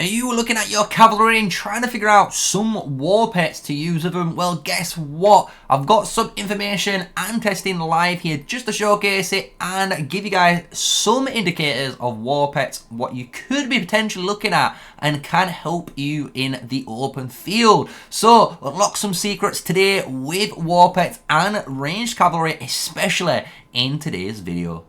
you looking at your cavalry and trying to figure out some war pets to use with them? Well, guess what? I've got some information and testing live here just to showcase it and give you guys some indicators of war pets, what you could be potentially looking at and can help you in the open field. So, unlock some secrets today with war pets and ranged cavalry, especially in today's video.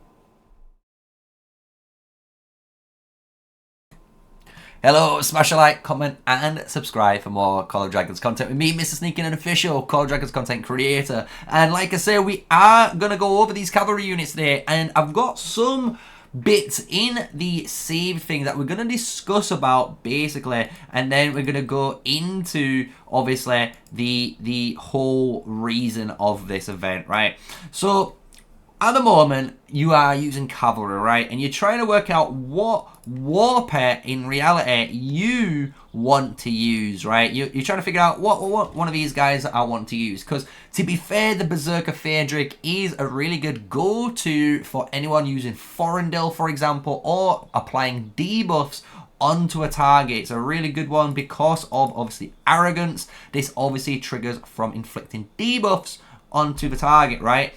Hello, smash a like, comment, and subscribe for more Call of Dragons content with me, MrSneakyy, an official Call of Dragons content creator. And like I say, we are going to go over these cavalry units today, and I've got some bits in the save thing that we're going to discuss about, basically, and then we're going to go into, obviously, the whole reason of this event, right? So, at the moment, you are using cavalry, right? And you're trying to work out what war pet, in reality, you want to use, right? You're trying to figure out what one of these guys I want to use. Because, to be fair, the Berserker Phaedric is a really good go-to for anyone using Forendil, for example, or applying debuffs onto a target. It's a really good one because of, obviously, arrogance. This obviously triggers from inflicting debuffs onto the target, right?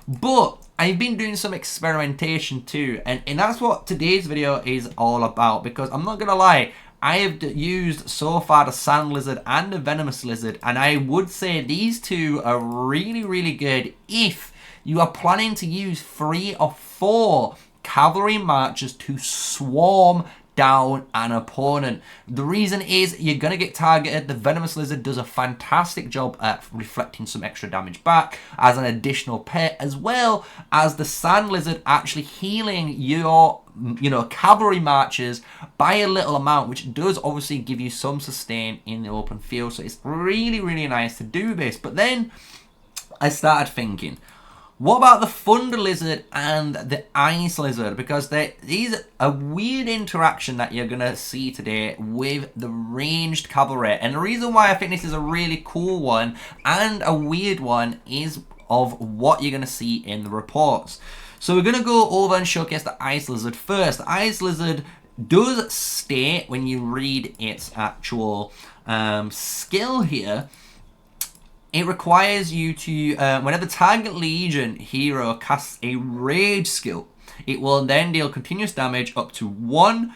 But I've been doing some experimentation too, and that's what today's video is all about, because I'm not going to lie, I have used so far the Sand Lizard and the Venomous Lizard, and I would say these two are really, really good if you are planning to use 3 or 4 cavalry marchers to swarm down an opponent. The reason is you're going to get targeted. The Venomous Lizard does a fantastic job at reflecting some extra damage back as an additional pet, as well as the Sand Lizard actually healing your cavalry marchers by a little amount, which does obviously give you some sustain in the open field. So it's really, really nice to do this. But then I started thinking, what about the Thunder Lizard and the Ice Lizard? Because these are a weird interaction that you're going to see today with the ranged cavalry. And the reason why I think this is a really cool one and a weird one is of what you're going to see in the reports. So we're going to go over and showcase the Ice Lizard first. The Ice Lizard does state, when you read its actual skill here, it requires you to, whenever target Legion hero casts a Rage skill, it will then deal continuous damage up to 1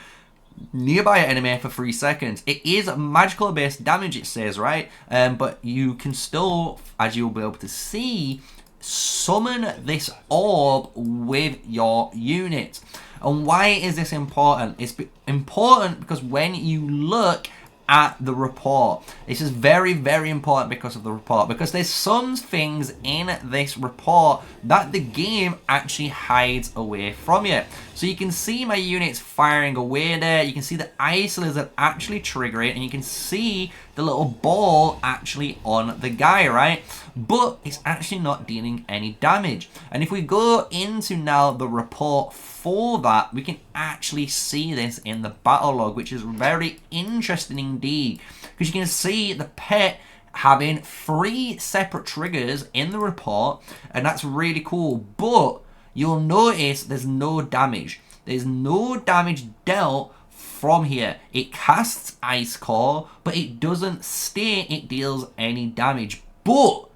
nearby enemy for 3 seconds. It is magical based damage, it says, right? But you can still, as you'll be able to see, summon this orb with your unit. And why is this important? It's important because when you look at the report, this is very, very important because of the report, because there's some things in this report that the game actually hides away from you. So you can see my units firing away there, you can see the Ice Lizard actually triggering, and you can see the little ball actually on the guy, right? But it's actually not dealing any damage. And if we go into now the report for that, we can actually see this in the battle log, which is very interesting indeed, because you can see the pet having 3 separate triggers in the report, and that's really cool. But you'll notice there's no damage. There's no damage dealt from here. It casts Ice Core, but it doesn't state it deals any damage. But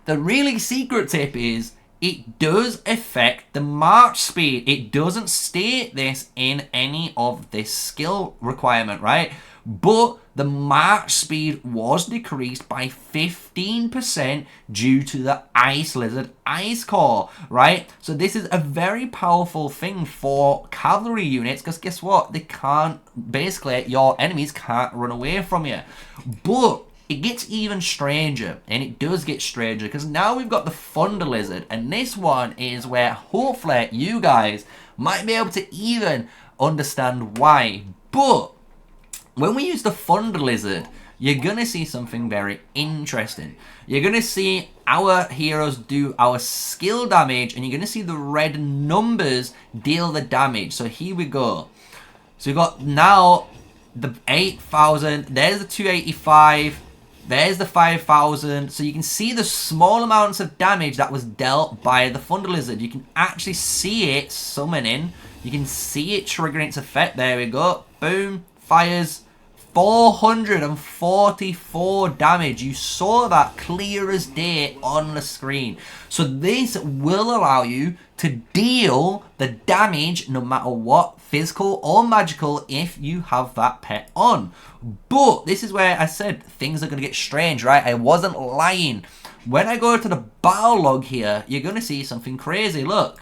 the really secret tip is it does affect the march speed. It doesn't state this in any of this skill requirement, right? But the march speed was decreased by 15% due to the Ice Lizard Ice Core, right? So this is a very powerful thing for cavalry units, because guess what? They can't, basically, your enemies can't run away from you. But it gets even stranger, and it does get stranger, because now we've got the Thunder Lizard, and this one is where hopefully you guys might be able to even understand why. But when we use the Thunder Lizard, you're going to see something very interesting. You're going to see our heroes do our skill damage, and you're going to see the red numbers deal the damage. So here we go. So we've got now the 8,000, there's the 285, there's the 5,000. So you can see the small amounts of damage that was dealt by the Thunder Lizard. You can actually see it summoning. You can see it triggering its effect. There we go. Boom. Fires. 444 damage. You saw that clear as day on the screen. So this will allow you to deal the damage no matter what, physical or magical, if you have that pet on. But this is where I said things are going to get strange, right? I wasn't lying. When I go to the battle log here, you're going to see something crazy. Look.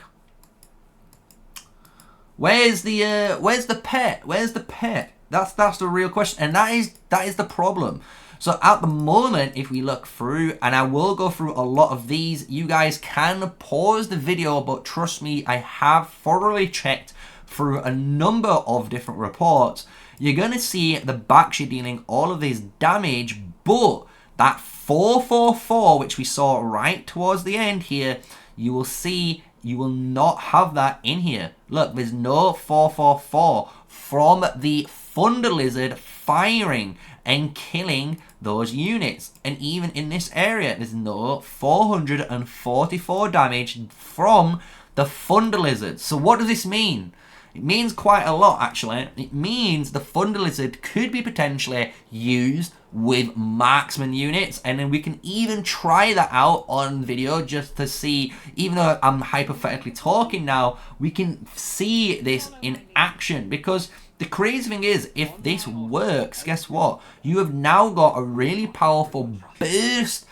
Where's the pet? Where's the pet? That's the real question, and that is the problem. So at the moment, if we look through, and I will go through a lot of these, you guys can pause the video, but trust me, I have thoroughly checked through a number of different reports. You're going to see the Bakshi dealing all of this damage, but that 444, which we saw right towards the end here, you will see you will not have that in here. Look, there's no 444 from the Thunder Lizard firing and killing those units. And even in this area, there's no 444 damage from the Thunder Lizard. So what does this mean? It means quite a lot, actually. It means the Thunder Lizard could be potentially used with marksman units, and then we can even try that out on video just to see, even though I'm hypothetically talking now, we can see this in action. Because the crazy thing is, if this works, guess what? You have now got a really powerful burst,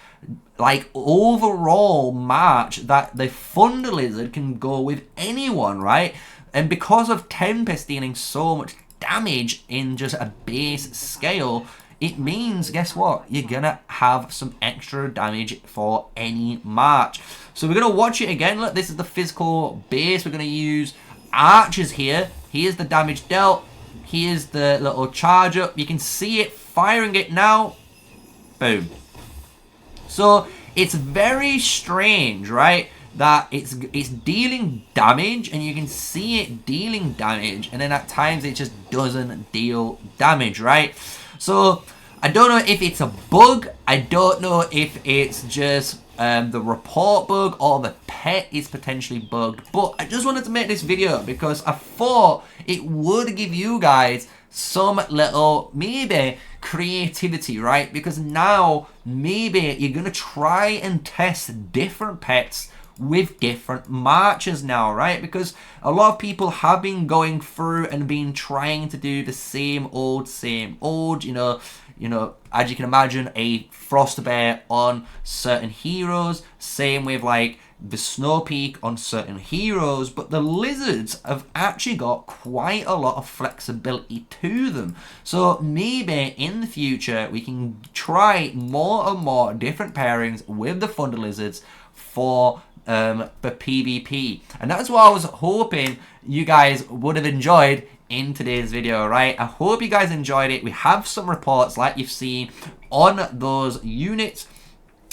like overall march, that the Thunder Lizard can go with anyone, right? And because of Tempest dealing so much damage in just a base scale, it means, guess what? You're gonna have some extra damage for any march. So we're gonna watch it again. Look, this is the physical base. We're gonna use archers here. Here's the damage dealt. Here's the little charge up. You can see it firing it now. Boom. So it's very strange, right? That it's dealing damage, and you can see it dealing damage, and then at times it just doesn't deal damage, right? So I don't know if it's a bug. I don't know if it's just the report bug or the pet is potentially bugged. But I just wanted to make this video because I thought it would give you guys some little, maybe, creativity, right? Because now maybe you're going to try and test different pets with different marches now, right? Because a lot of people have been going through and been trying to do the same old, you know, as you can imagine, a Frost Bear on certain heroes, same with like the Snow Peak on certain heroes, but the Lizards have actually got quite a lot of flexibility to them. So maybe in the future we can try more and more different pairings with the Thunder Lizards for PvP, and that's what I was hoping you guys would have enjoyed in today's video, right? I hope you guys enjoyed it. We have some reports like you've seen on those units.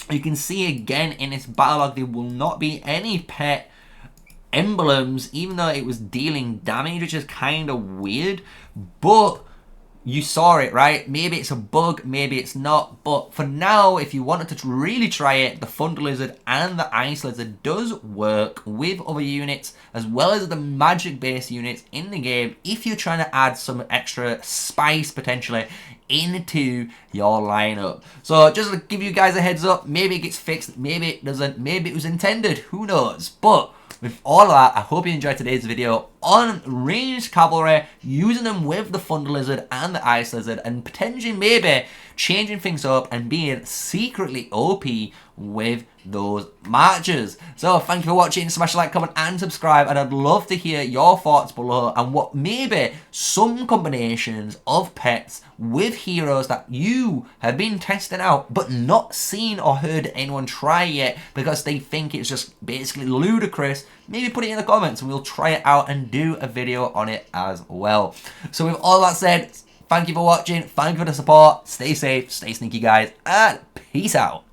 You can see again in this battle log there will not be any pet emblems, even though it was dealing damage, which is kind of weird, but you saw it, right? Maybe it's a bug, maybe it's not. But for now, if you wanted to really try it, the Thunder Lizard and the Ice Lizard does work with other units, as well as the magic-based units in the game, if you're trying to add some extra spice, potentially, into your lineup. So just to give you guys a heads up, maybe it gets fixed, maybe it doesn't, maybe it was intended, who knows? But with all of that, I hope you enjoyed today's video on ranged cavalry, using them with the Thunder Lizard and the Ice Lizard, and potentially maybe changing things up and being secretly OP with those marches. So thank you for watching. Smash a like, comment and subscribe, and I'd love to hear your thoughts below and what maybe some combinations of pets with heroes that you have been testing out but not seen or heard anyone try yet because they think it's just basically ludicrous. Maybe put it in the comments and we'll try it out and do a video on it as well. So with all that said, thank you for watching, thank you for the support, stay safe, stay sneaky guys, and peace out.